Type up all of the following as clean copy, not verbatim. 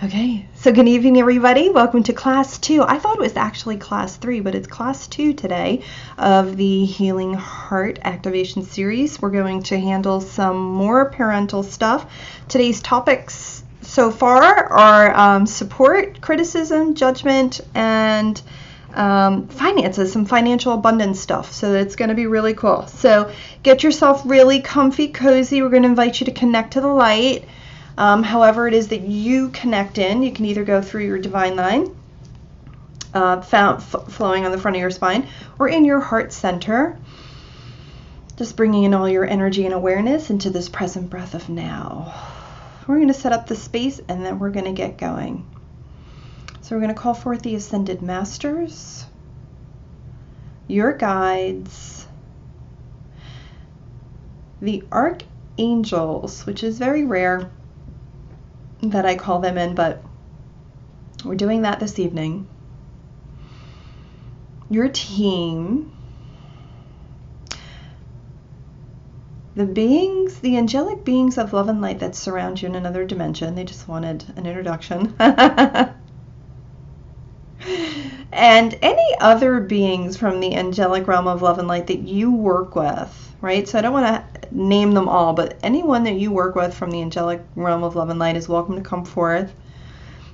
Okay, so good evening, everybody. Welcome to class 2. I thought it was actually class 3, but it's class 2 today of the Healing Heart Activation Series. We're going to handle some more parental stuff. Today's topics so far are support, criticism, judgment, and finances, some financial abundance stuff. So it's going to be really cool. So get yourself really comfy, cozy. We're going to invite you to connect to the light. However it is that you connect in, you can either go through your divine line, flowing on the front of your spine, or in your heart center, just bringing in all your energy and awareness into this present breath of now. We're going to set up the space and then we're going to get going. So we're going to call forth the Ascended Masters, your guides, the Archangels, which is very rare that I call them in, but we're doing that this evening. Your team, the beings, the angelic beings of love and light that surround you in another dimension. They just wanted an introduction. And any other beings from the angelic realm of love and light that you work with, right? So I don't want to name them all, but anyone that you work with from the angelic realm of love and light is welcome to come forth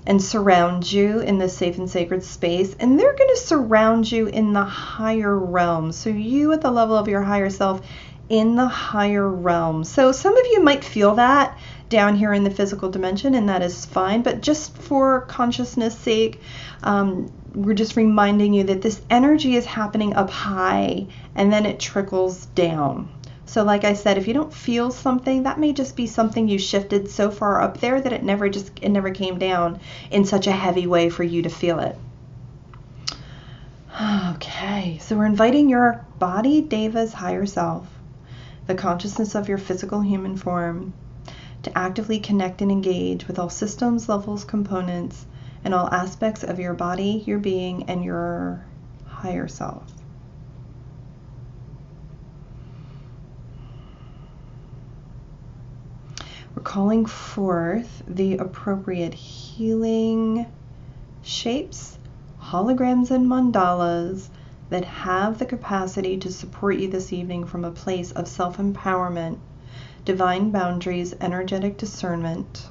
and surround you in this safe and sacred space. And they're going to surround you in the higher realms. So you at the level of your higher self in the higher realms. So some of you might feel that down here in the physical dimension, and that is fine. But just for consciousness sake, we're just reminding you that this energy is happening up high and then it trickles down. So like I said, if you don't feel something, that may just be something you shifted so far up there that it never came down in such a heavy way for you to feel it. Okay, so we're inviting your body, Deva's higher self, the consciousness of your physical human form, to actively connect and engage with all systems, levels, components, and all aspects of your body, your being, and your higher self. We're calling forth the appropriate healing shapes, holograms, and mandalas that have the capacity to support you this evening from a place of self-empowerment, divine boundaries, energetic discernment,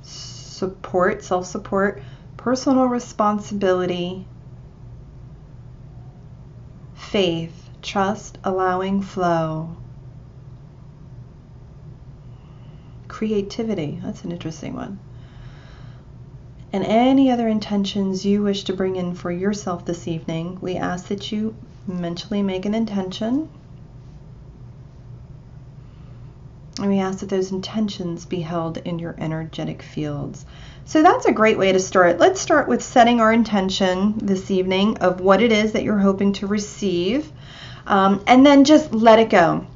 support, self-support, personal responsibility, faith, trust, allowing flow, creativity. That's an interesting one. And any other intentions you wish to bring in for yourself this evening, we ask that you mentally make an intention. And we ask that those intentions be held in your energetic fields. So that's a great way to start. Let's start with setting our intention this evening of what it is that you're hoping to receive. And then just let it go.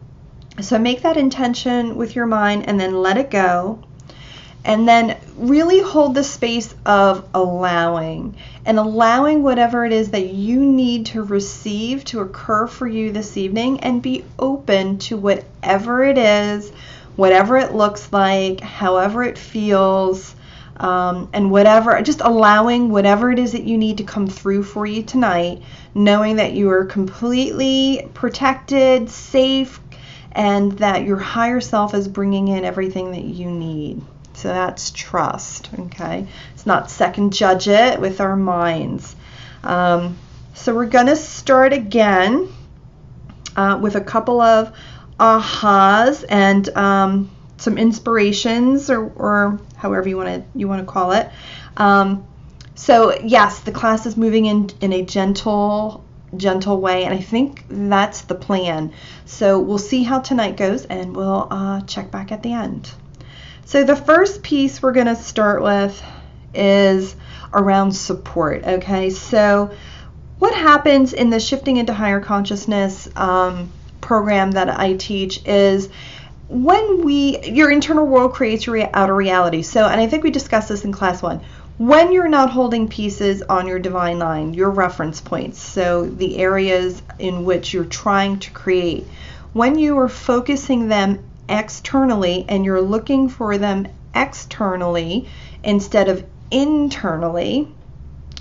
So make that intention with your mind and then let it go. And then really hold the space of allowing. And allowing whatever it is that you need to receive to occur for you this evening, and be open to whatever it is, whatever it looks like, however it feels, and whatever, just allowing whatever it is that you need to come through for you tonight, knowing that you are completely protected, safe, and that your higher self is bringing in everything that you need. So that's trust, okay? It's not second judge it with our minds. So we're going to start again with a couple of ahas and some inspirations, or however you want to call it. So yes, the class is moving in a gentle way, and I think that's the plan. So we'll see how tonight goes, and we'll check back at the end. So the first piece we're going to start with is around support, okay? So what happens in the Shifting into Higher Consciousness program that I teach is when your internal world creates your outer reality. So, and I think we discussed this in class 1. When you're not holding pieces on your divine line, your reference points, so the areas in which you're trying to create, when you are focusing them externally and you're looking for them externally instead of internally,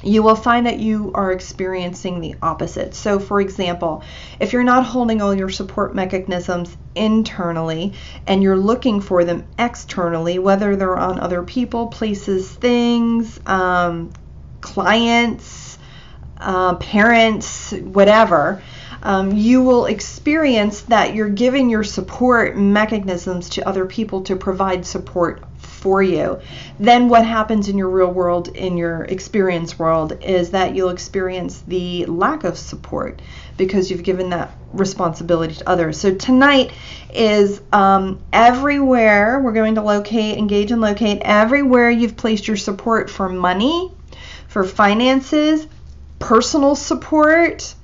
you will find that you are experiencing the opposite. So for example, if you're not holding all your support mechanisms internally and you're looking for them externally, whether they're on other people, places, things, clients, parents, whatever, you will experience that you're giving your support mechanisms to other people to provide support for you. Then what happens in your real world, in your experience world, is that you'll experience the lack of support because you've given that responsibility to others. So tonight is everywhere we're going to locate, engage and locate everywhere you've placed your support for money, for finances, personal support,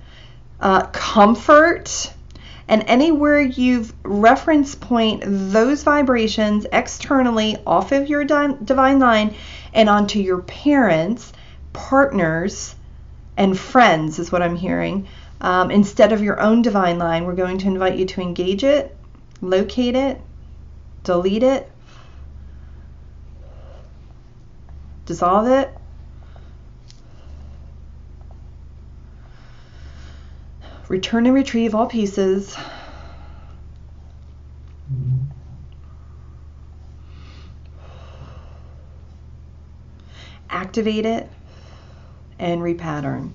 comfort, and anywhere you've reference point those vibrations externally off of your divine line and onto your parents, partners, and friends is what I'm hearing. Instead of your own divine line, we're going to invite you to engage it, locate it, delete it, dissolve it, return and retrieve all pieces. Activate it and repattern.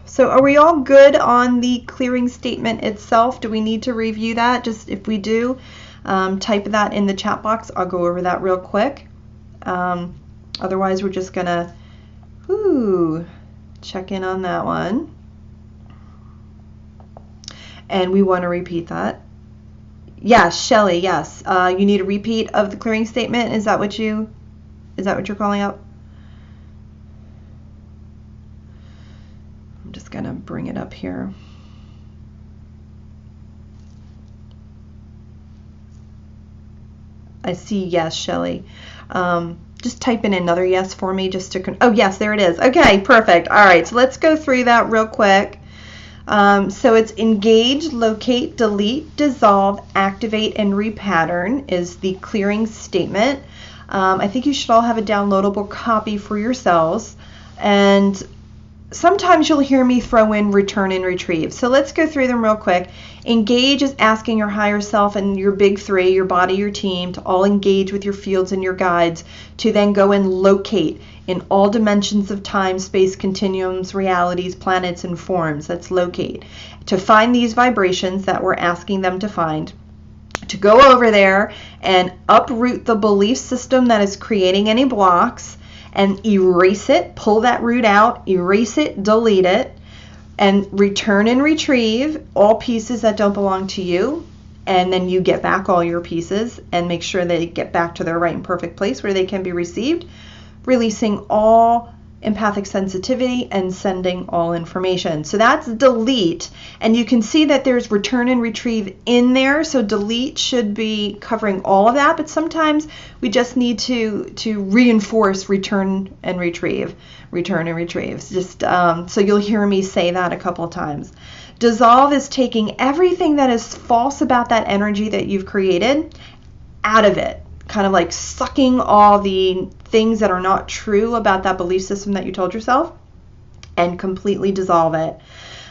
So are we all good on the clearing statement itself? Do we need to review that? Just if we do, type that in the chat box. I'll go over that real quick. Otherwise, we're just gonna check in on that one. And we want to repeat that. Yes, Shelly, yes. You need a repeat of the clearing statement. Is that what you're calling up? I'm just gonna bring it up here. I see yes, Shelly. Just type in another yes for me just to, oh yes, there it is. Okay, perfect. All right, so let's go through that real quick. So it's engage, locate, delete, dissolve, activate, and repattern is the clearing statement. I think you should all have a downloadable copy for yourselves. And sometimes you'll hear me throw in return and retrieve. So let's go through them real quick. Engage is asking your higher self and your big three, your body, your team, to all engage with your fields and your guides to then go and locate in all dimensions of time, space, continuums, realities, planets, and forms. That's locate. To find these vibrations that we're asking them to find. To go over there and uproot the belief system that is creating any blocks and erase it, pull that root out, erase it, delete it, and return and retrieve all pieces that don't belong to you. And then you get back all your pieces and make sure they get back to their right and perfect place where they can be received, releasing all empathic sensitivity and sending all information. So that's delete, and you can see that there's return and retrieve in there. So delete should be covering all of that, but sometimes we just need to reinforce return and retrieve, return and retrieve. Just so you'll hear me say that a couple of times. Dissolve is taking everything that is false about that energy that you've created out of it, kind of like sucking all the things that are not true about that belief system that you told yourself, and completely dissolve it.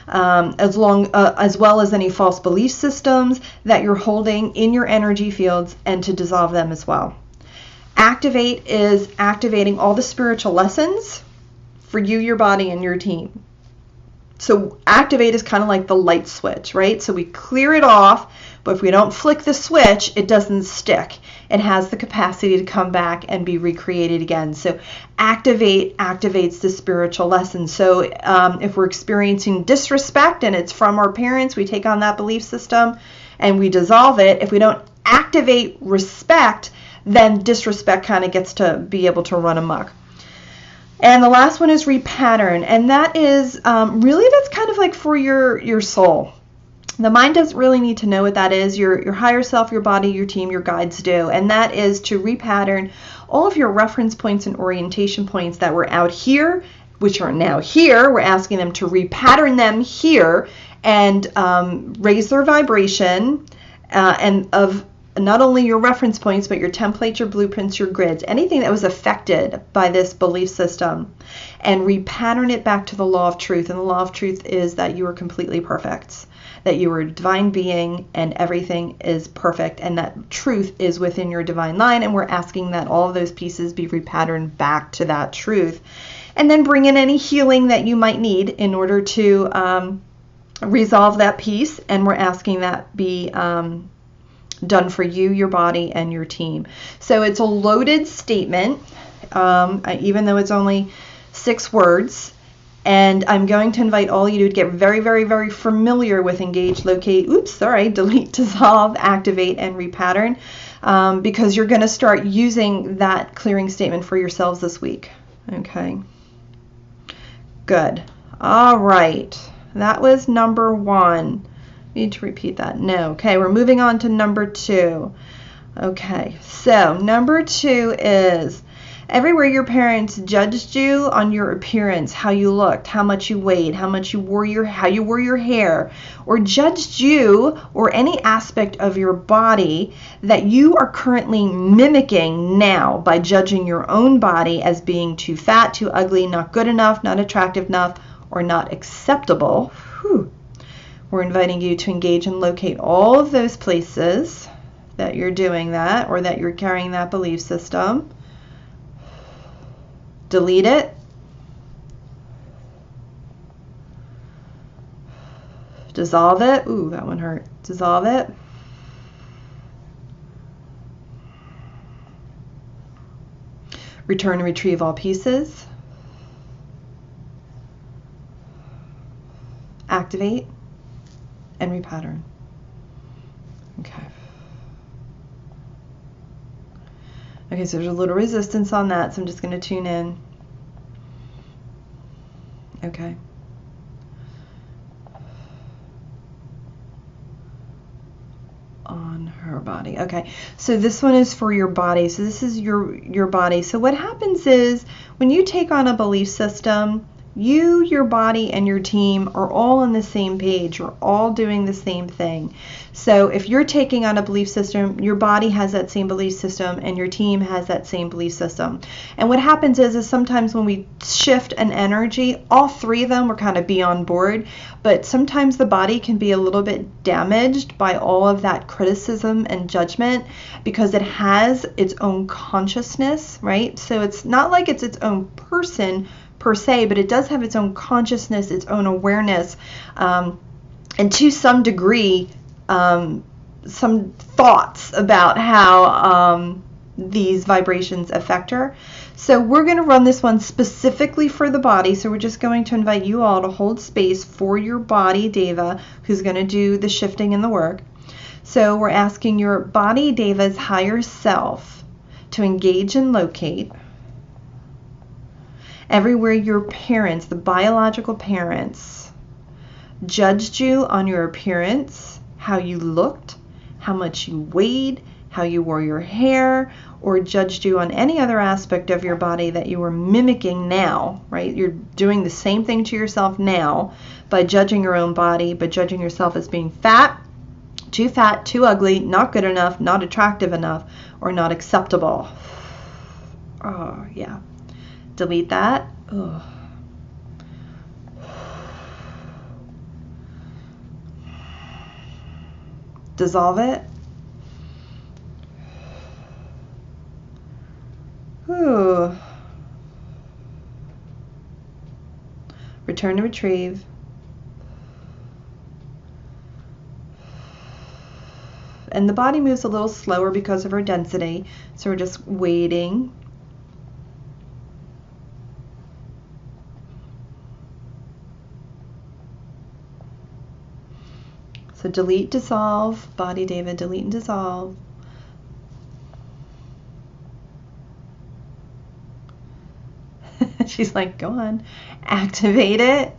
As well as any false belief systems that you're holding in your energy fields, and to dissolve them as well. Activate is activating all the spiritual lessons for you, your body, and your team. So activate is kind of like the light switch, right? So we clear it off, but if we don't flick the switch, it doesn't stick. It has the capacity to come back and be recreated again. So activate activates the spiritual lesson. So if we're experiencing disrespect and it's from our parents, we take on that belief system and we dissolve it. If we don't activate respect, then disrespect kind of gets to be able to run amok. And the last one is repattern, and that is really, that's kind of like for your soul. The mind doesn't really need to know what that is. Your higher self, your body, your team, your guides do, and that is to repattern all of your reference points and orientation points that were out here, which are now here. We're asking them to repattern them here and raise their vibration and of not only your reference points, but your templates, your blueprints, your grids, anything that was affected by this belief system, and repattern it back to the law of truth. And the law of truth is that you are completely perfect, that you are a divine being and everything is perfect, and that truth is within your divine line. And we're asking that all of those pieces be repatterned back to that truth. And then bring in any healing that you might need in order to resolve that piece. And we're asking that be done for you, your body, and your team. So it's a loaded statement, even though it's only 6 words. And I'm going to invite all you to get very, very, very familiar with engage, locate, delete, dissolve, activate, and repattern, because you're going to start using that clearing statement for yourselves this week. Okay. Good. All right. That was number 1. Need to repeat that? No. Okay, we're moving on to number 2. Okay, so number 2 is everywhere your parents judged you on your appearance, how you looked, how much you weighed, how you wore your hair, or judged you or any aspect of your body that you are currently mimicking now by judging your own body as being too fat, too ugly, not good enough, not attractive enough, or not acceptable. Whew. We're inviting you to engage and locate all of those places that you're doing that or that you're carrying that belief system. Delete it. Dissolve it. Ooh, that one hurt. Dissolve it. Return and retrieve all pieces. Activate and repattern. Okay. Okay, so there's a little resistance on that, so I'm just going to tune in. Okay. On her body. Okay, so this one is for your body. So this is your body. So what happens is when you take on a belief system, you, your body, and your team are all on the same page. You're all doing the same thing. So if you're taking on a belief system, your body has that same belief system and your team has that same belief system. And what happens is sometimes when we shift an energy, all 3 of them will kind of be on board, but sometimes the body can be a little bit damaged by all of that criticism and judgment because it has its own consciousness, right? So it's not like it's its own person per se, but it does have its own consciousness, its own awareness, and to some degree, some thoughts about how these vibrations affect her. So we're going to run this one specifically for the body. So we're just going to invite you all to hold space for your body, Deva, who's going to do the shifting and the work. So we're asking your body, Deva's higher self, to engage and locate everywhere your parents, the biological parents, judged you on your appearance, how you looked, how much you weighed, how you wore your hair, or judged you on any other aspect of your body that you were mimicking now, right? You're doing the same thing to yourself now by judging your own body, by judging yourself as being fat, too ugly, not good enough, not attractive enough, or not acceptable. Oh, yeah. Delete that. Ugh. Dissolve it. Ooh. Return to retrieve. And the body moves a little slower because of her density, so we're just waiting. So delete, dissolve, body Deva, delete and dissolve. She's like, go on. Activate it.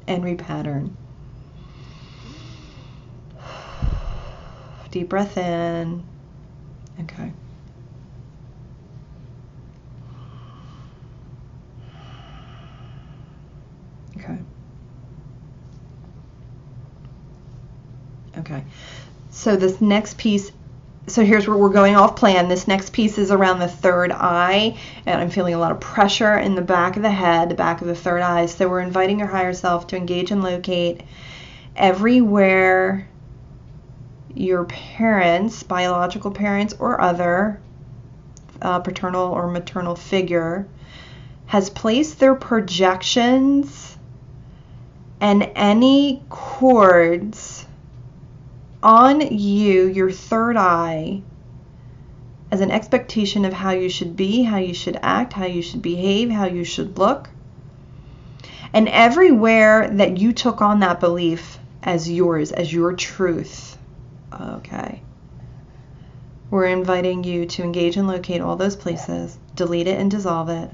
And repattern. Deep breath in. Okay. Okay. Okay. So this next piece, so here's where we're going off plan. This next piece is around the third eye, and I'm feeling a lot of pressure in the back of the head, the back of the third eye. So we're inviting your higher self to engage and locate everywhere your parents, biological parents or other paternal or maternal figure has placed their projections and any cords on you, your third eye, as an expectation of how you should be, how you should act, how you should behave, how you should look. And everywhere that you took on that belief as yours, as your truth, okay, we're inviting you to engage and locate all those places, delete it and dissolve it.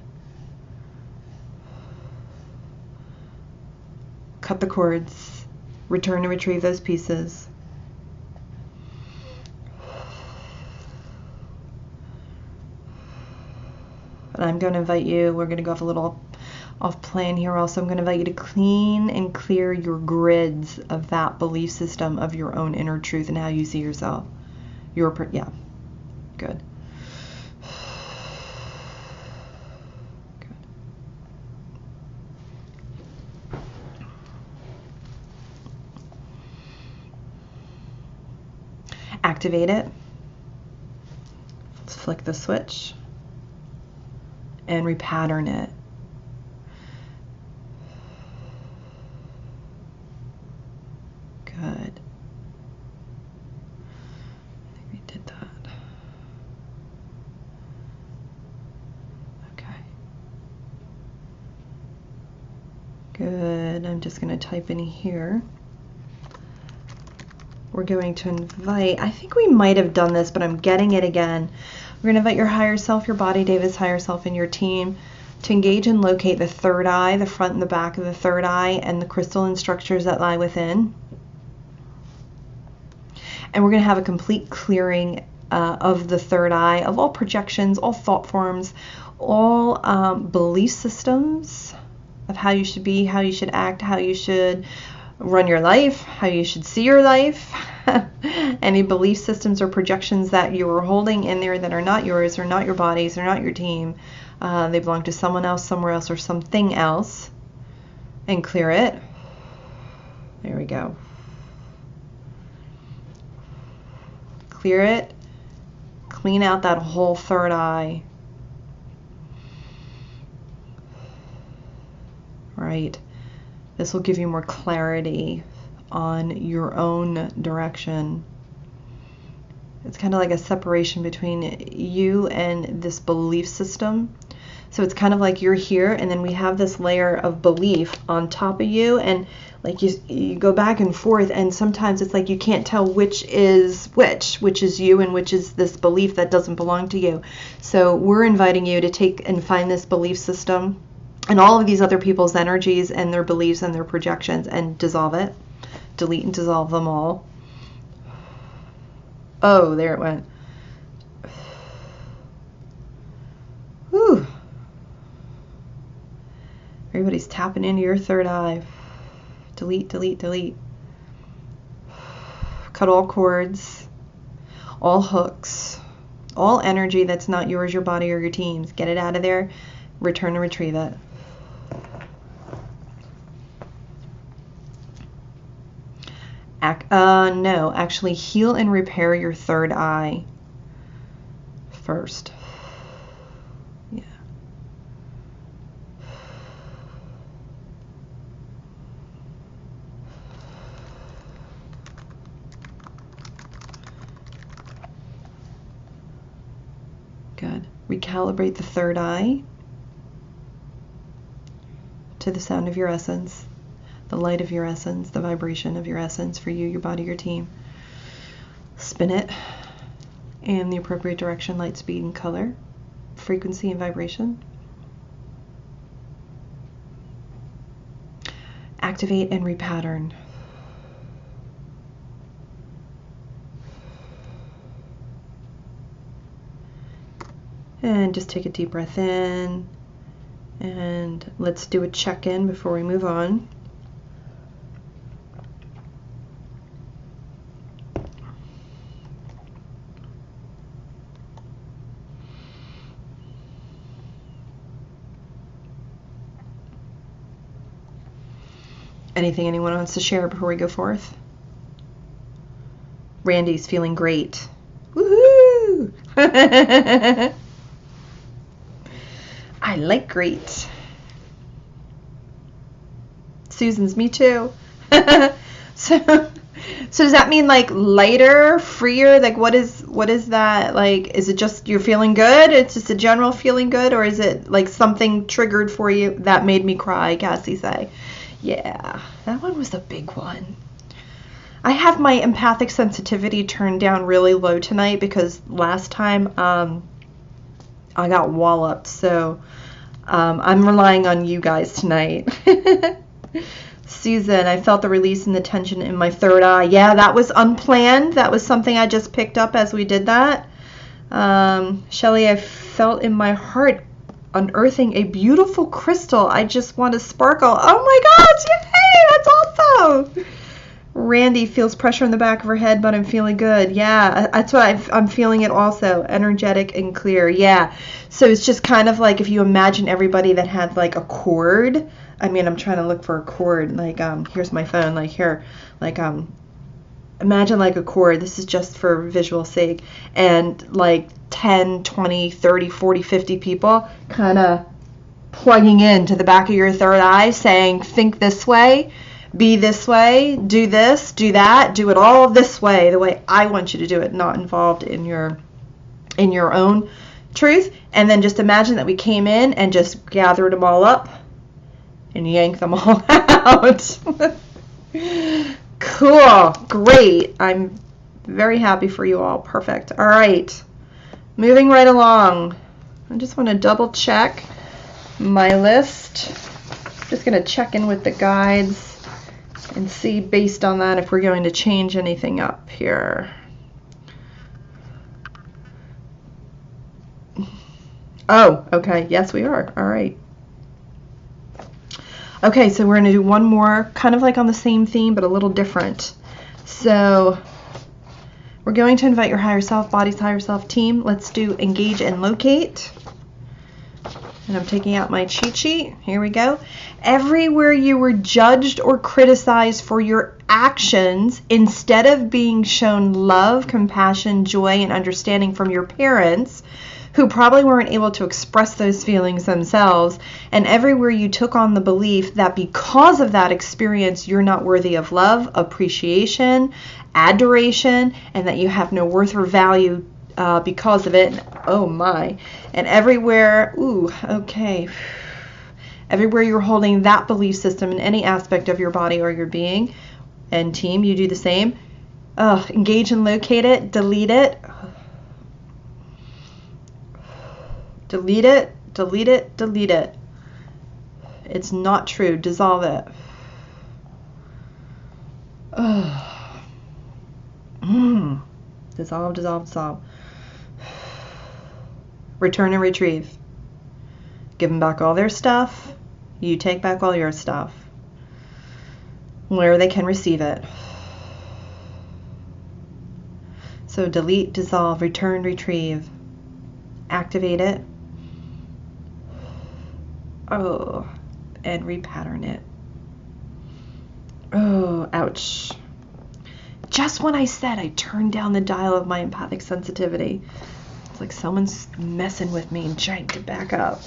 Cut the cords, return and retrieve those pieces. And I'm going to invite you, we're going to go off a little off plan here also. I'm going to invite you to clean and clear your grids of that belief system of your own inner truth and how you see yourself. Yeah, good. Good. Activate it. Let's flick the switch and repattern it. Good. I think we did that. Okay. Good. I'm just going to type in here. We're going to invite, I think we might have done this, but I'm getting it again. We're going to invite your higher self, your body, David's higher self, and your team to engage and locate the third eye, the front and the back of the third eye, and the crystalline structures that lie within. And we're going to have a complete clearing of the third eye, of all projections, all thought forms, all belief systems of how you should be, how you should act, how you should run your life, how you should see your life. Any belief systems or projections that you are holding in there that are not yours, or not your bodies, or not your team. They belong to someone else, somewhere else, or something else. And clear it. There we go. Clear it. Clean out that whole third eye. Right. This will give you more clarity on your own direction. It's kind of like a separation between you and this belief system. So it's kind of like you're here, and then we have this layer of belief on top of you, and like you go back and forth, and sometimes it's like you can't tell which is you and which is this belief that doesn't belong to you. So we're inviting you to take and find this belief system and all of these other people's energies and their beliefs and their projections, and dissolve it. Delete and dissolve them all. Oh, there it went. Whew. Everybody's tapping into your third eye. Delete, delete, delete. Cut all cords, all hooks, all energy that's not yours, your body, or your team's. Get it out of there. Return and retrieve it. No, actually heal and repair your third eye first. Yeah. Good. Recalibrate the third eye to the sound of your essence, the light of your essence, the vibration of your essence for you, your body, your team. Spin it in the appropriate direction, light, speed, and color, frequency, and vibration. Activate and repattern. And just take a deep breath in, and let's do a check-in before we move on. Anything anyone wants to share before we go forth? Randy's feeling great. Woohoo! I like great. Susan's me too. So does that mean like lighter, freer? Like what is that? Like, is it just you're feeling good? It's just a general feeling good, or is it like something triggered for you that made me cry? Cassie say, yeah, that one was the big one. I have my empathic sensitivity turned down really low tonight because last time I got walloped, so I'm relying on you guys tonight. Susan, I felt the release and the tension in my third eye. Yeah, that was unplanned. That was something I just picked up as we did that. Shelly, I felt in my heart unearthing a beautiful crystal. I just want to sparkle. Oh my gosh, yay, that's awesome. Randy feels pressure in the back of her head, but I'm feeling good. Yeah, that's what I'm feeling it also. Energetic and clear. Yeah. So it's just kind of like if you imagine everybody that had like a cord. I mean, I'm trying to look for a cord. Like, here's my phone. Like here, like, imagine like a cord. This is just for visual sake. And like 10, 20, 30, 40, 50 people kind of plugging into the back of your third eye saying, think this way. Be this way, do this, do that, do it all this way, the way I want you to do it, not involved in your own truth. And then just imagine that we came in and just gathered them all up and yanked them all out. Cool, great. I'm very happy for you all. Perfect. All right, moving right along. I just want to double check my list. Just going to check in with the guides and see based on that if we're going to change anything up here. Oh, okay. Yes, we are. All right. Okay, so we're going to do one more, kind of like on the same theme, but a little different. So we're going to invite your higher self, body's higher self team. Let's do engage and locate. And I'm taking out my cheat sheet. Here we go. Everywhere you were judged or criticized for your actions, instead of being shown love, compassion, joy, and understanding from your parents, who probably weren't able to express those feelings themselves, and everywhere you took on the belief that because of that experience, you're not worthy of love, appreciation, adoration, and that you have no worth or value because of it. Oh my. And everywhere, everywhere you're holding that belief system in any aspect of your body or your being, and team, you do the same. Engage and locate it, delete it. Delete it, delete it, delete it. It's not true. Dissolve it. Dissolve, dissolve, dissolve. Return and retrieve. Give them back all their stuff. You take back all your stuff. Where they can receive it. So delete, dissolve, return, retrieve. Activate it. And repattern it. Ouch. Just when I said I turned down the dial of my empathic sensitivity, it's like someone's messing with me and trying to back up.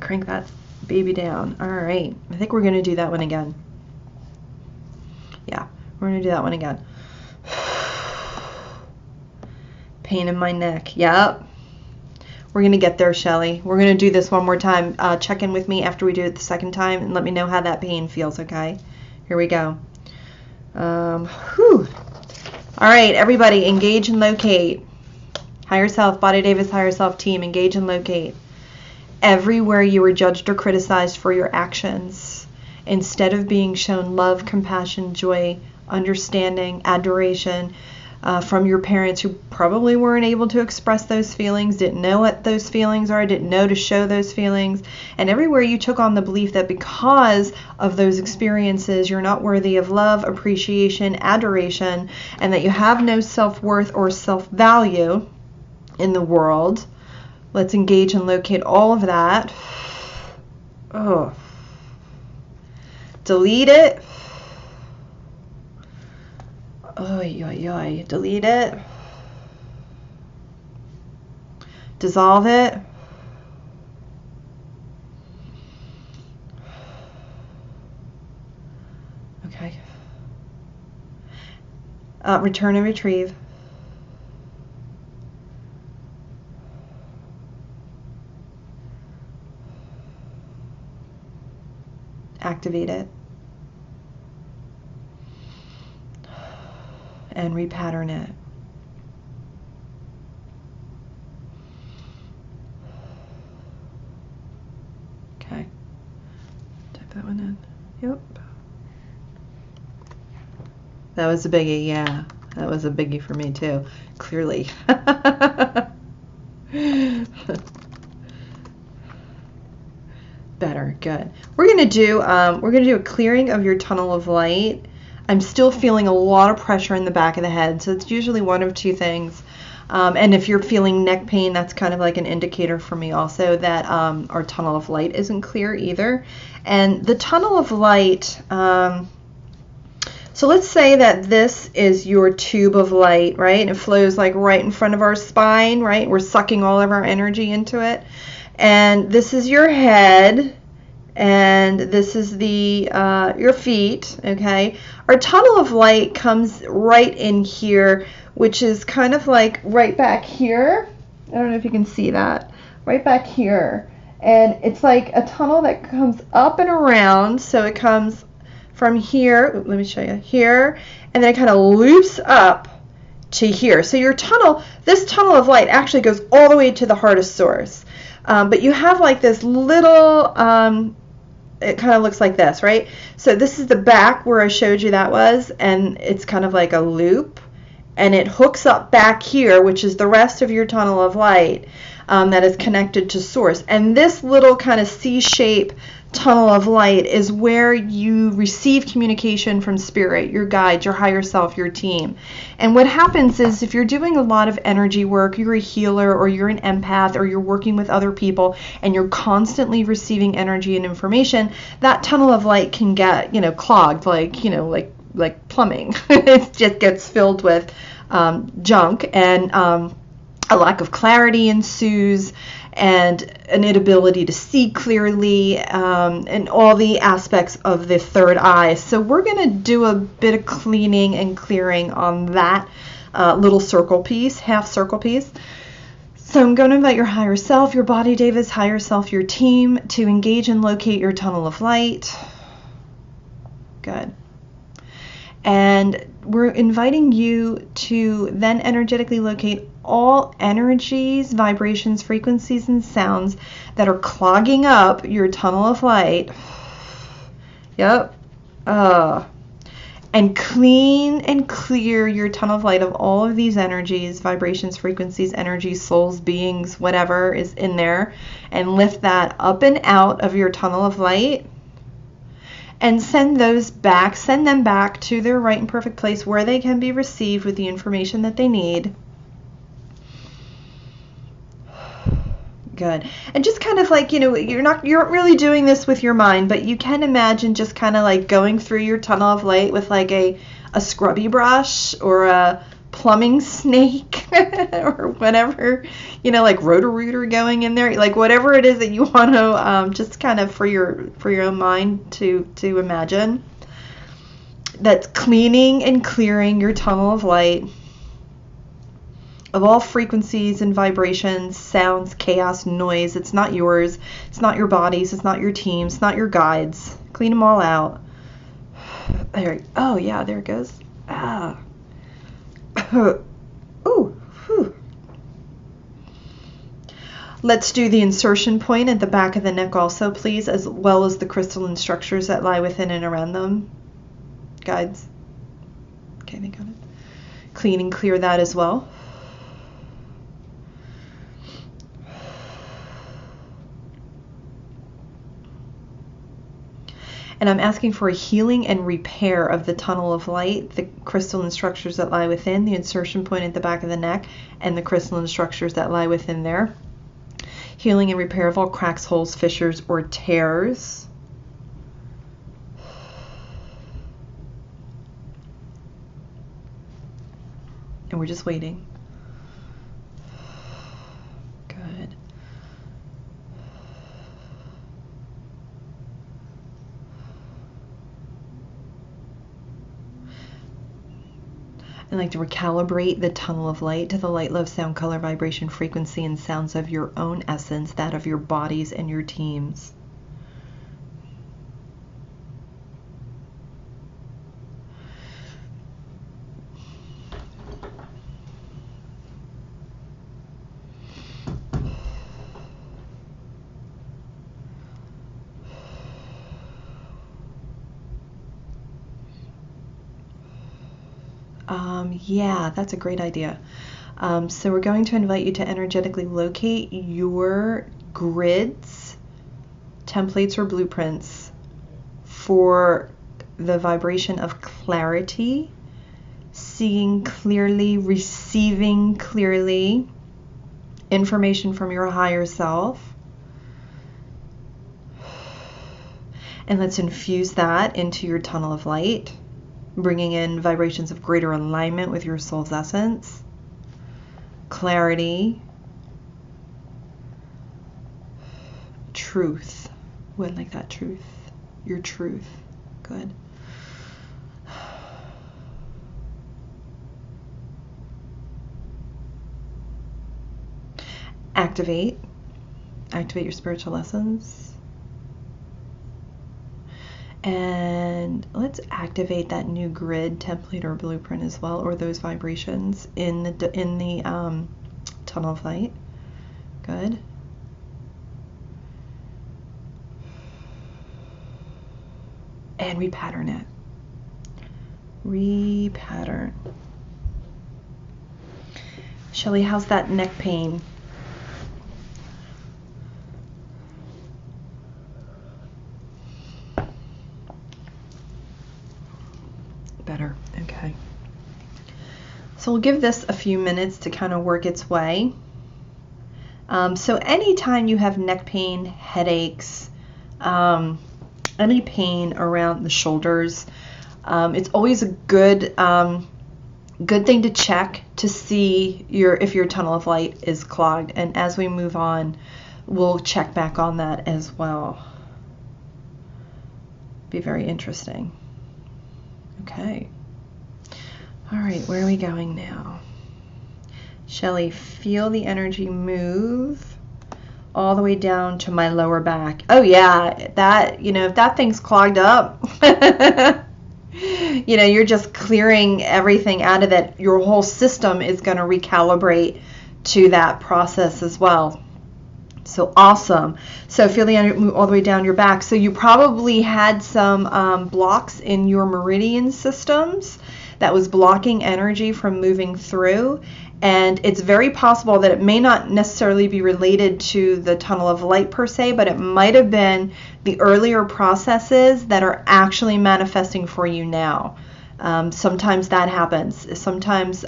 Crank that baby down. All right. I think we're going to do that one again. Yeah, we're going to do that one again. Pain in my neck. Yep. We're going to get there, Shelly. We're going to do this one more time. Check in with me after we do it the second time and let me know how that pain feels, okay? Here we go. All right, everybody, engage and locate. Higher self, Body Davis Higher Self team, engage and locate. Everywhere you were judged or criticized for your actions, instead of being shown love, compassion, joy, understanding, adoration, from your parents who probably weren't able to express those feelings, didn't know what those feelings are, didn't know to show those feelings, and everywhere you took on the belief that because of those experiences you're not worthy of love, appreciation, adoration, and that you have no self-worth or self-value in the world. Let's engage and locate all of that. Delete it. Oy, oy, oy. Delete it. Dissolve it. Okay. Return and retrieve. Activate it. And repattern it. Okay. Type that one in. Yep. That was a biggie, yeah. That was a biggie for me too, clearly. Better, good. We're gonna do a clearing of your tunnel of light. I'm still feeling a lot of pressure in the back of the head, so it's usually one of two things. And if you're feeling neck pain, that's kind of like an indicator for me also that our tunnel of light isn't clear either. And the tunnel of light, so let's say that this is your tube of light, right? And it flows like right in front of our spine, right? We're sucking all of our energy into it. And this is your head, and this is the your feet, okay? Our tunnel of light comes right in here, which is kind of like right back here. I don't know if you can see that. Right back here. And it's like a tunnel that comes up and around, so it comes from here, let me show you, here, and then it kind of loops up to here. So your tunnel, this tunnel of light actually goes all the way to the heart of source. But you have like this little, it kind of looks like this, right? So this is the back where I showed you that was, and it's kind of like a loop, and it hooks up back here, which is the rest of your tunnel of light that is connected to source. And this little kind of C-shape tunnel of light is where you receive communication from spirit, your guides, your higher self, your team. And what happens is if you're doing a lot of energy work, you're a healer or you're an empath or you're working with other people and you're constantly receiving energy and information, that tunnel of light can get, clogged like plumbing. It just gets filled with junk, and a lack of clarity ensues, and an inability to see clearly, and all the aspects of the third eye. So we're going to do a bit of cleaning and clearing on that little circle piece, half circle piece. So I'm going to invite your higher self, your body, David's higher self, your team, to engage and locate your tunnel of light. Good. And we're inviting you to then energetically locate all energies, vibrations, frequencies, and sounds that are clogging up your tunnel of light. Yep. And clean and clear your tunnel of light of all of these energies, vibrations, frequencies, energies, souls, beings, whatever is in there, and lift that up and out of your tunnel of light. And send them back to their right and perfect place where they can be received with the information that they need. Good. And just kind of like, you're not really doing this with your mind, but you can imagine just kind of like going through your tunnel of light with like a scrubby brush or a plumbing snake or whatever, like Roto-Rooter going in there, like whatever it is that you want to just kind of for your own mind to imagine. That's cleaning and clearing your tunnel of light of all frequencies and vibrations, sounds, chaos, noise. It's not yours. It's not your bodies. It's not your teams. It's not your guides. Clean them all out. There. Oh yeah, there it goes. Ooh, whew. Let's do the insertion point at the back of the neck also, please, as well as the crystalline structures that lie within and around them. Guides. Okay, they got it. Clean and clear that as well. And I'm asking for a healing and repair of the tunnel of light, the crystalline structures that lie within, the insertion point at the back of the neck, and the crystalline structures that lie within there. Healing and repair of all cracks, holes, fissures, or tears. And we're just waiting. Good. I like to recalibrate the tunnel of light to the light, love, sound, color, vibration, frequency, and sounds of your own essence, that of your bodies and your teams. Yeah, that's a great idea. So we're going to invite you to energetically locate your grids, templates, or blueprints for the vibration of clarity, seeing clearly, receiving clearly information from your higher self. And let's infuse that into your tunnel of light, bringing in vibrations of greater alignment with your soul's essence, clarity, truth. Ooh, I like that, truth. Your truth. Good. Activate your spiritual lessons. And let's activate that new grid, template, or blueprint as well, or those vibrations in the tunnel of light. Good. And repattern it. Repattern. Shelly, how's that neck pain? Better. Okay. So we'll give this a few minutes to kind of work its way. So anytime you have neck pain, headaches, any pain around the shoulders, it's always a good thing to check to see if your tunnel of light is clogged. And as we move on, we'll check back on that as well. Be very interesting. Okay. All right, where are we going now? Shelly, feel the energy move all the way down to my lower back. Oh yeah, that, if that thing's clogged up, you're just clearing everything out of it. Your whole system is going to recalibrate to that process as well. So awesome. So feel the energy move all the way down your back. So you probably had some blocks in your meridian systems that was blocking energy from moving through. And it's very possible that it may not necessarily be related to the tunnel of light per se, but it might have been the earlier processes that are actually manifesting for you now. Sometimes that happens. Sometimes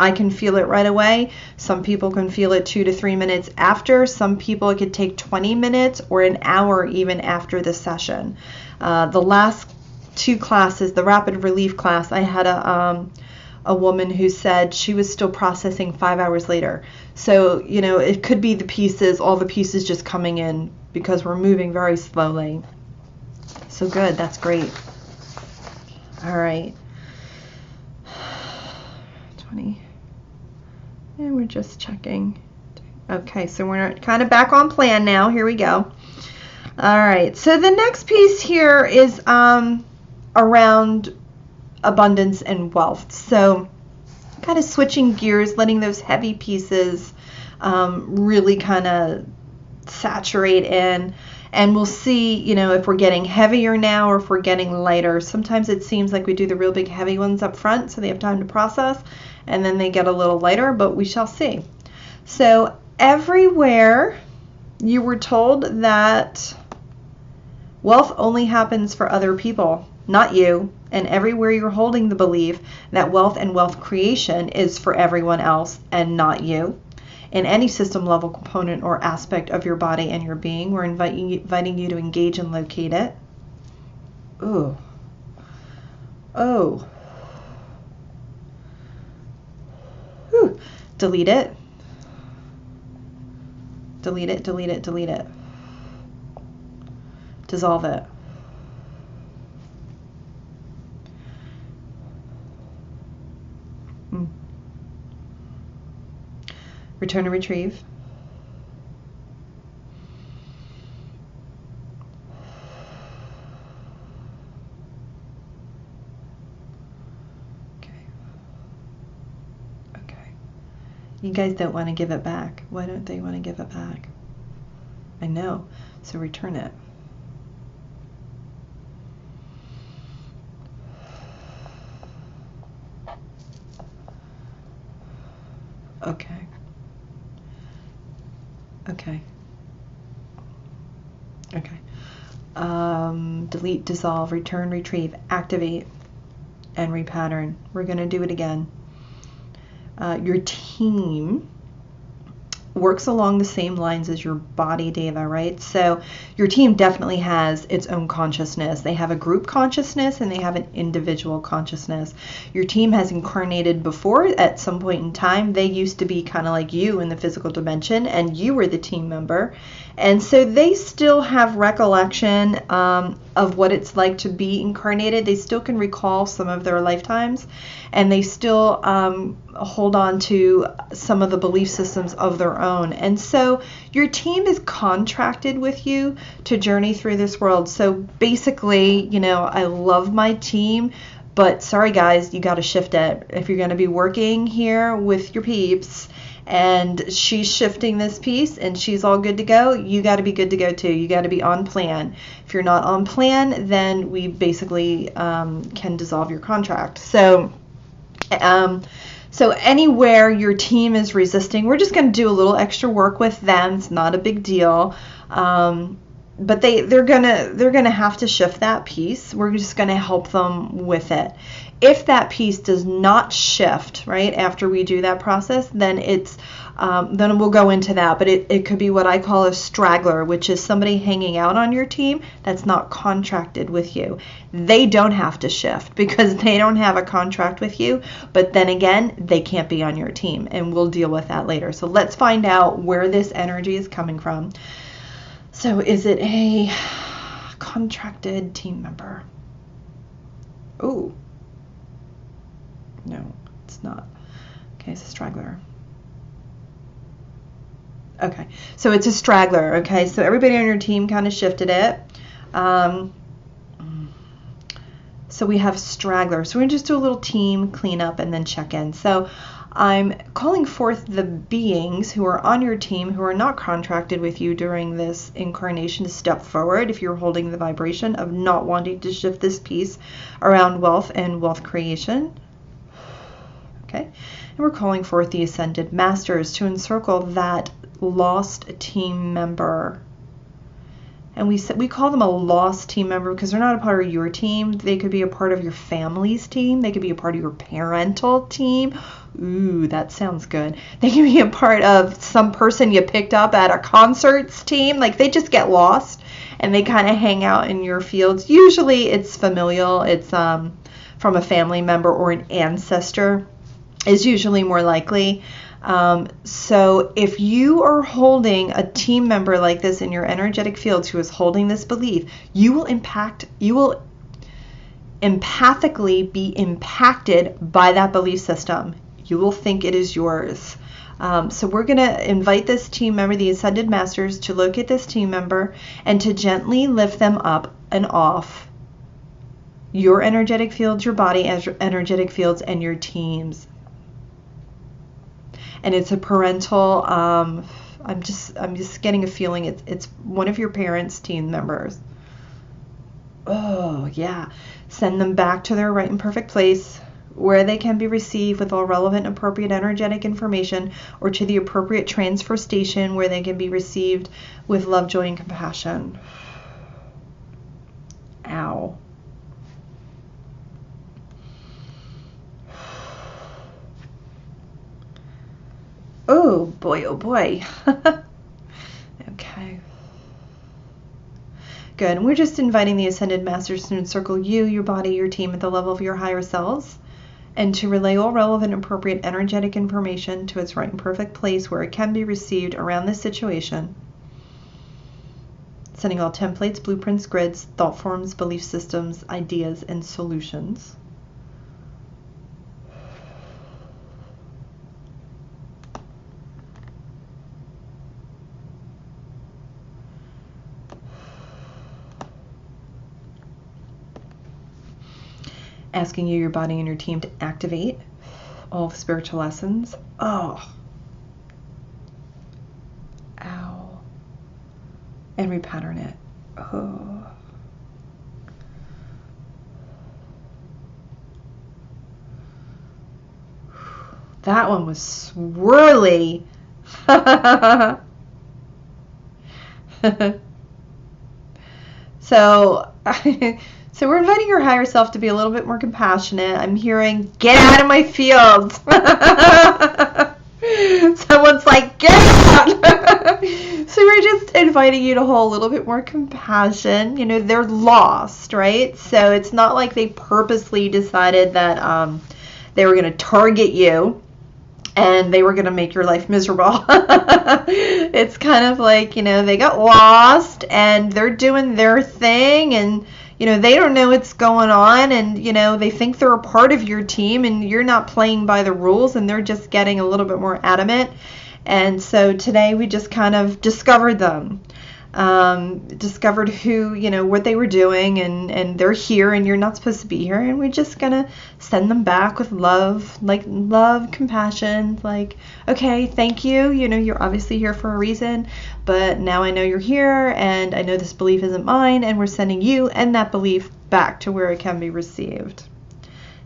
I can feel it right away. Some people can feel it 2 to 3 minutes after. Some people, it could take 20 minutes or an hour even after the session. The last 2 classes, the rapid relief class, I had a woman who said she was still processing 5 hours later. So, it could be all the pieces just coming in because we're moving very slowly. So good, that's great. All right. 20. And we're just checking. Okay, so we're kind of back on plan now. Here we go. All right, so the next piece here is around abundance and wealth. So kind of switching gears, letting those heavy pieces really kind of saturate in. And we'll see, if we're getting heavier now or if we're getting lighter. Sometimes it seems like we do the real big heavy ones up front so they have time to process, and then they get a little lighter, but we shall see. So everywhere you were told that wealth only happens for other people, not you, and everywhere you're holding the belief that wealth and wealth creation is for everyone else and not you, in any system level component or aspect of your body and your being, we're inviting you to engage and locate it. Ooh. Oh. delete it. Delete it, delete it, delete it. Dissolve it. Return and retrieve. Okay. Okay. You guys don't want to give it back. Why don't they want to give it back? I know. So return it. Okay. Okay. Okay. Delete, dissolve, return, retrieve, activate, and repattern. We're going to do it again. Your team works along the same lines as your body, Deva, right? So your team definitely has its own consciousness. They have a group consciousness and they have an individual consciousness. Your team has incarnated before at some point in time. They used to be kind of like you in the physical dimension, and you were the team member. And so they still have recollection of what it's like to be incarnated. They still can recall some of their lifetimes, and they still hold on to some of the belief systems of their own. And so your team is contracted with you to journey through this world. So basically, you know, I love my team, but sorry guys, you got to shift it. If you're going to be working here with your peeps and she's shifting this piece and she's all good to go, you got to be good to go too. You got to be on plan. If you're not on plan, then we basically can dissolve your contract. So anywhere your team is resisting, we're just going to do a little extra work with them. It's not a big deal. But they're gonna have to shift that piece. We're just gonna help them with it. If that piece does not shift, right, after we do that process, then then we'll go into that. But it could be what I call a straggler, which is somebody hanging out on your team that's not contracted with you. They don't have to shift because they don't have a contract with you. But then again, they can't be on your team, and we'll deal with that later. So let's find out where this energy is coming from. So is it a contracted team member? Oh, no, it's not. Okay, it's a straggler. Okay, so it's a straggler. Okay, so everybody on your team kind of shifted it. So we have straggler. So we're going to just do a little team cleanup and then check in. So I'm calling forth the beings who are on your team who are not contracted with you during this incarnation to step forward if you're holding the vibration of not wanting to shift this piece around wealth and wealth creation. Okay, and we're calling forth the Ascended Masters to encircle that lost team member. And we call them a lost team member because they're not a part of your team. They could be a part of your family's team. They could be a part of your parental team. Ooh, that sounds good. They can be a part of some person you picked up at a concerts team. Like they just get lost and they kind of hang out in your fields. Usually it's familial. It's from a family member or an ancestor is usually more likely. So if you are holding a team member like this in your energetic fields who is holding this belief, you will empathically be impacted by that belief system. You will think it is yours. So we're going to invite this team member, the Ascended Masters, to locate this team member and to gently lift them up and off your energetic fields, your body energetic fields, and your team's. And it's a parental, I'm just getting a feeling it's one of your parents' team members. Oh, yeah. Send them back to their right and perfect place where they can be received with all relevant and appropriate energetic information, or to the appropriate transfer station where they can be received with love, joy, and compassion. Ow. Oh boy, oh boy. Okay. Good. And we're just inviting the Ascended Masters to encircle you, your body, your team at the level of your higher selves. and to relay all relevant and appropriate energetic information to its right and perfect place where it can be received around this situation. Sending all templates, blueprints, grids, thought forms, belief systems, ideas, and solutions. Asking you, your body, and your team to activate all the spiritual lessons. Oh. Ow. And repattern it. Oh. That one was swirly. So we're inviting your higher self to be a little bit more compassionate. I'm hearing, get out of my field. Someone's like, get out. So we're just inviting you to hold a little bit more compassion. You know, they're lost, right? So it's not like they purposely decided that they were going to target you and they were going to make your life miserable. It's kind of like, you know, they got lost and they're doing their thing, and you know, they don't know what's going on, and you know, they think they're a part of your team and you're not playing by the rules, and they're just getting a little bit more adamant. And so today we just kind of discovered them, discovered who, you know, what they were doing, and they're here and you're not supposed to be here, and we're just gonna send them back with love, like love, compassion, like, okay, thank you, you know, you're obviously here for a reason, but now I know you're here, and I know this belief isn't mine, and we're sending you and that belief back to where it can be received.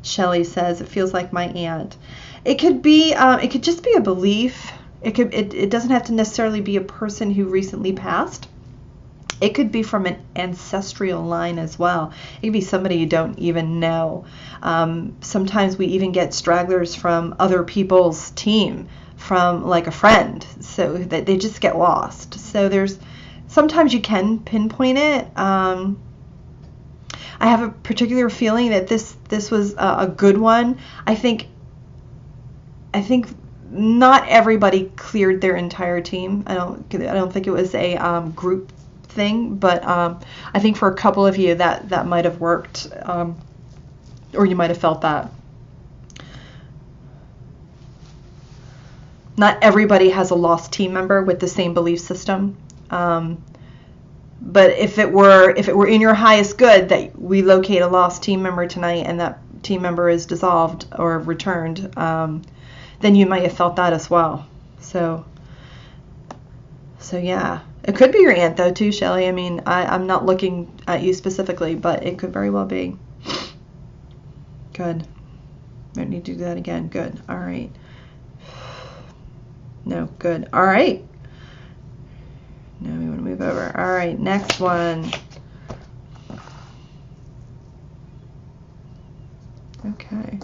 Shelley says, it feels like my aunt. It could be, it could just be a belief. It doesn't have to necessarily be a person who recently passed. It could be from an ancestral line as well. It could be somebody you don't even know. Sometimes we even get stragglers from other people's team, from like a friend, so that they just get lost. So sometimes you can pinpoint it. I have a particular feeling that this was a good one. I think not everybody cleared their entire team. I don't think it was a group thing, but I think for a couple of you that might have worked, or you might have felt that. Not everybody has a lost team member with the same belief system. But if it were in your highest good that we locate a lost team member tonight and that team member is dissolved or returned, then you might have felt that as well. So yeah, it could be your aunt though too, Shelley. I mean, I'm not looking at you specifically, but it could very well be. Good. Don't need to do that again. Good. All right. No, good. All right. Now we want to move over. All right, next one. Okay.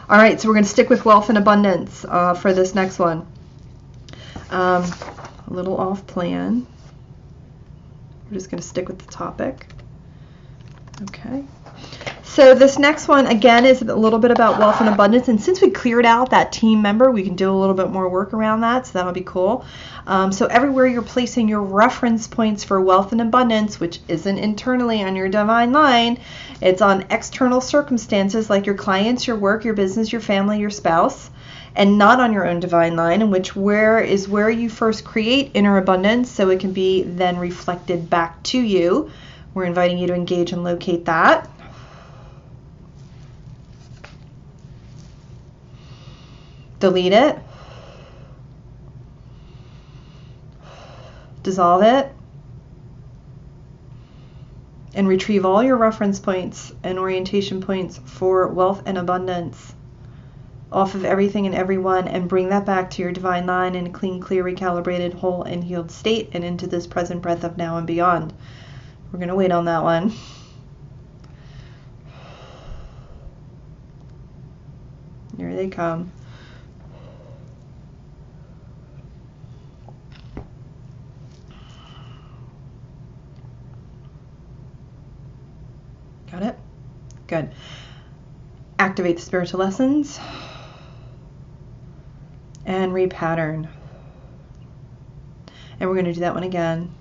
All right, so we're going to stick with wealth and abundance for this next one. A little off plan. We're just going to stick with the topic. Okay. So this next one, again, is a little bit about wealth and abundance. And since we cleared out that team member, we can do a little bit more work around that. So that'll be cool. So everywhere you're placing your reference points for wealth and abundance, which isn't internally on your divine line, it's on external circumstances like your clients, your work, your business, your family, your spouse, and not on your own divine line, in which where you first create inner abundance, so it can be then reflected back to you. We're inviting you to engage and locate that. Delete it. Dissolve it. And retrieve all your reference points and orientation points for wealth and abundance off of everything and everyone, and bring that back to your divine line in a clean, clear, recalibrated, whole, and healed state, and into this present breath of now and beyond. We're going to wait on that one. Here they come. Got it? Good. activate the spiritual lessons, and repattern. And we're going to do that one again.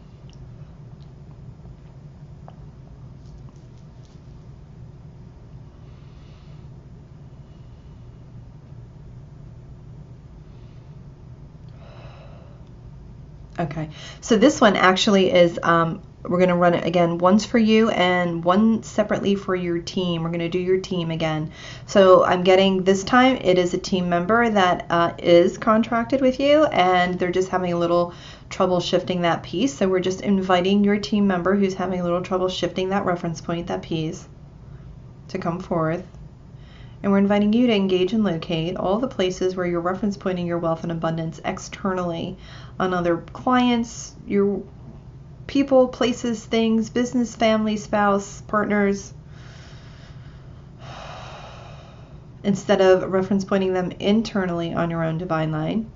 Okay, so this one actually is, we're going to run it again, once for you and one separately for your team. We're going to do your team again. So I'm getting, this time it is a team member that is contracted with you, and they're just having a little trouble shifting that piece. So we're just inviting your team member who's having a little trouble shifting that reference point, that piece, to come forth. And we're inviting you to engage and locate all the places where you're reference pointing your wealth and abundance externally on other clients, your people, places, things, business, family, spouse, partners, instead of reference pointing them internally on your own divine line.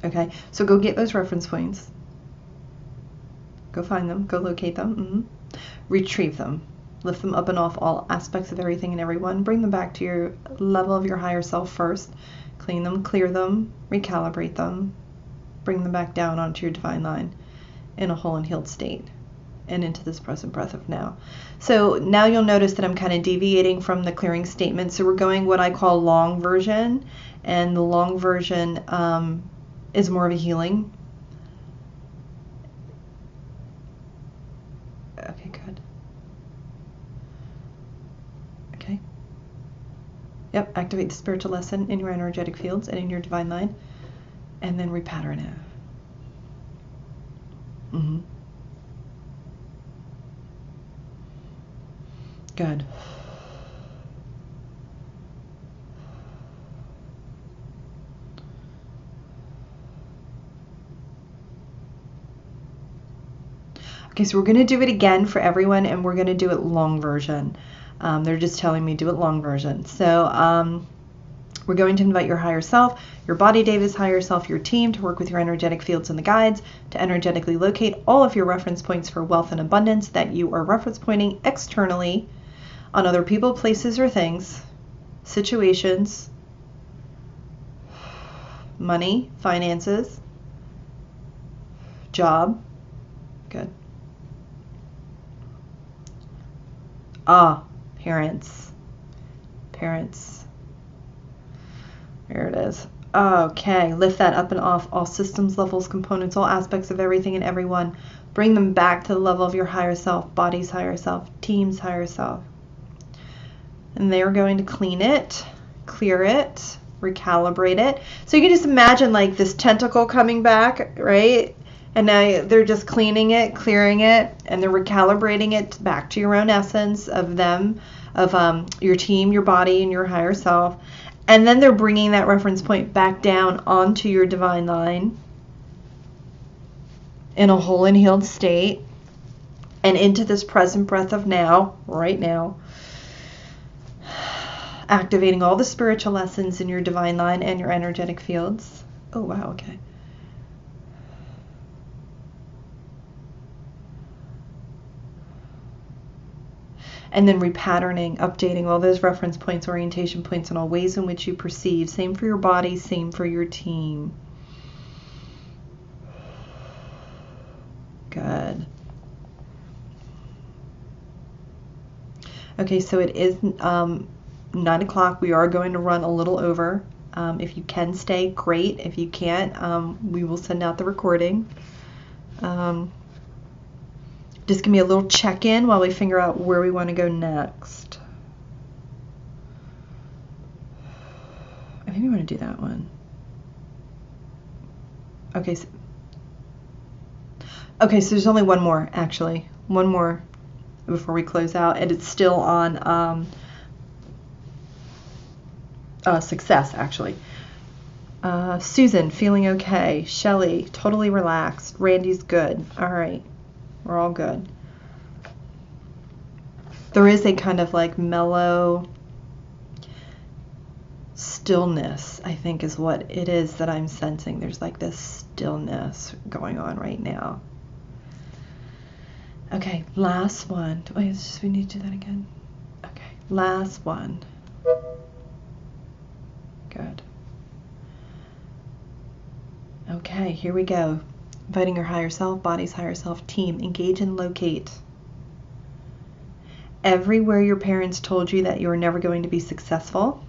Okay, so go get those reference points. Go find them, go locate them, retrieve them, lift them up and off all aspects of everything and everyone, bring them back to your level of your higher self first, clean them, clear them, recalibrate them, bring them back down onto your divine line in a whole and healed state and into this present breath of now. So now you'll notice that I'm kind of deviating from the clearing statement. So we're going what I call long version, and the long version is more of a healing. Okay, good. Okay. Yep, activate the spiritual lesson in your energetic fields and in your divine line, and then repattern it. Good. Okay, so we're going to do it again for everyone, and we're going to do it long version. They're just telling me do it long version. So we're going to invite your higher self, your body Davis higher self, your team to work with your energetic fields and the guides to energetically locate all of your reference points for wealth and abundance that you are reference pointing externally on other people, places, or things, situations, money, finances, job. Good. Parents. There it is. Okay, lift that up and off all systems, levels, components, all aspects of everything and everyone. Bring them back to the level of your higher self, body's higher self, team's higher self. And they're going to clean it, clear it, recalibrate it. So you can just imagine like this tentacle coming back, right? And now they're just cleaning it, clearing it, and they're recalibrating it back to your own essence of them, of your team, your body, and your higher self. And then they're bringing that reference point back down onto your divine line in a whole and healed state and into this present breath of now, right now. Activating all the spiritual lessons in your divine line and your energetic fields. Oh, wow, okay. And then repatterning, updating all those reference points, orientation points, and all ways in which you perceive. Same for your body, same for your team. Good. Okay, so it is 9 o'clock. We are going to run a little over. If you can stay, great. If you can't, we will send out the recording. Just give me a little check-in while we figure out where we want to go next. I maybe want to do that one. Okay. So there's only one more, actually. One more before we close out, and it's still on success, actually. Susan, feeling okay. Shelly, totally relaxed. Randy's good. All right. We're all good. There is a kind of like mellow stillness, I think is what it is that I'm sensing. There's like this stillness going on right now. Okay, last one. Wait, we need to do that again. Okay, last one. Good. Okay, here we go. Inviting your higher self, body's higher self, team, engage and locate. Everywhere your parents told you that you were never going to be successful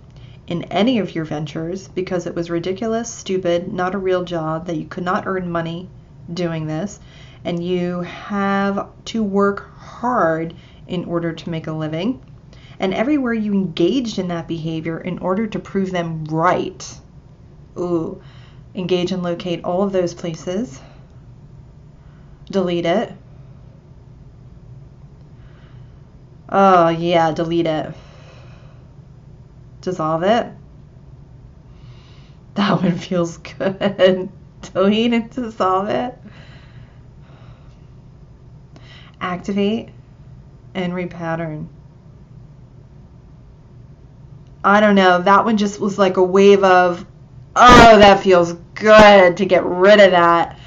in any of your ventures because it was ridiculous, stupid, not a real job, that you could not earn money doing this, and you have to work hard in order to make a living. And everywhere you engaged in that behavior in order to prove them right. Ooh. Engage and locate all of those places. Delete it. Oh, yeah, delete it. Dissolve it. That one feels good. Delete and dissolve it. Activate and repattern. I don't know. That one just was like a wave of, oh, that feels good to get rid of that.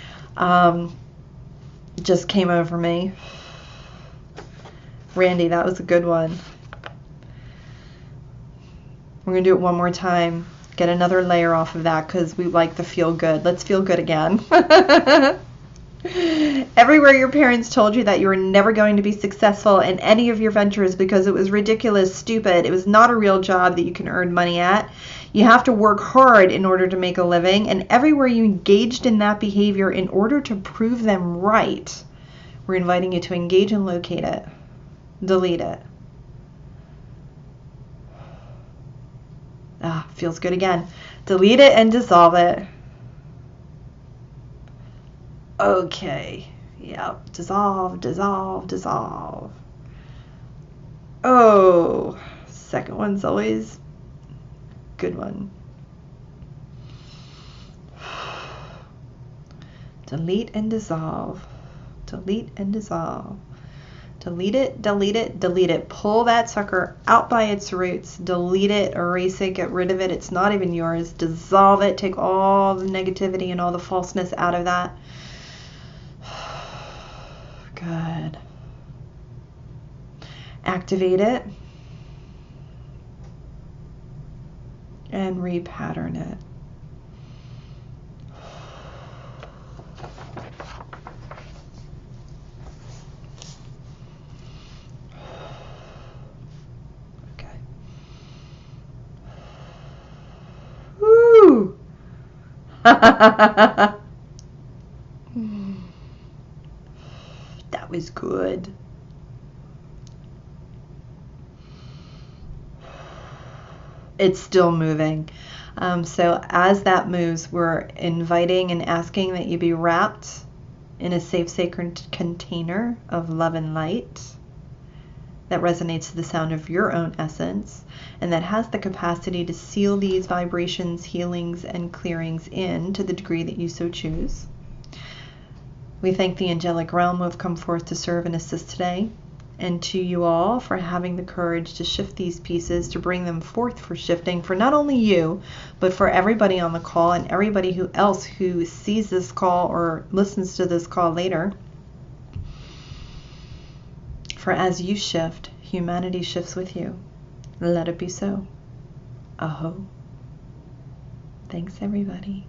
Just came over me. Randy, that was a good one. We're going to do it one more time. Get another layer off of that because we like the feel good. Let's feel good again. Everywhere your parents told you that you were never going to be successful in any of your ventures because it was ridiculous, stupid, it was not a real job that you can earn money at. You have to work hard in order to make a living, and everywhere you engaged in that behavior in order to prove them right, we're inviting you to engage and locate it. Delete it. Ah, feels good again. Delete it and dissolve it. Okay. Yep. Dissolve, dissolve, dissolve. Oh, second one's always a good one. Delete and dissolve. Delete and dissolve. Delete it, delete it, delete it. Pull that sucker out by its roots. Delete it, erase it, get rid of it. It's not even yours. Dissolve it. Take all the negativity and all the falseness out of that. Good. Activate it. And repattern it. That was good. It's still moving. So as that moves, we're inviting and asking that you be wrapped in a safe, sacred container of love and light that resonates to the sound of your own essence, and that has the capacity to seal these vibrations, healings, and clearings in to the degree that you so choose. We thank the angelic realm who have come forth to serve and assist today, and to you all for having the courage to shift these pieces, to bring them forth for shifting for not only you, but for everybody on the call and everybody else who sees this call or listens to this call later. For as you shift, humanity shifts with you. Let it be so. Aho. Thanks, everybody.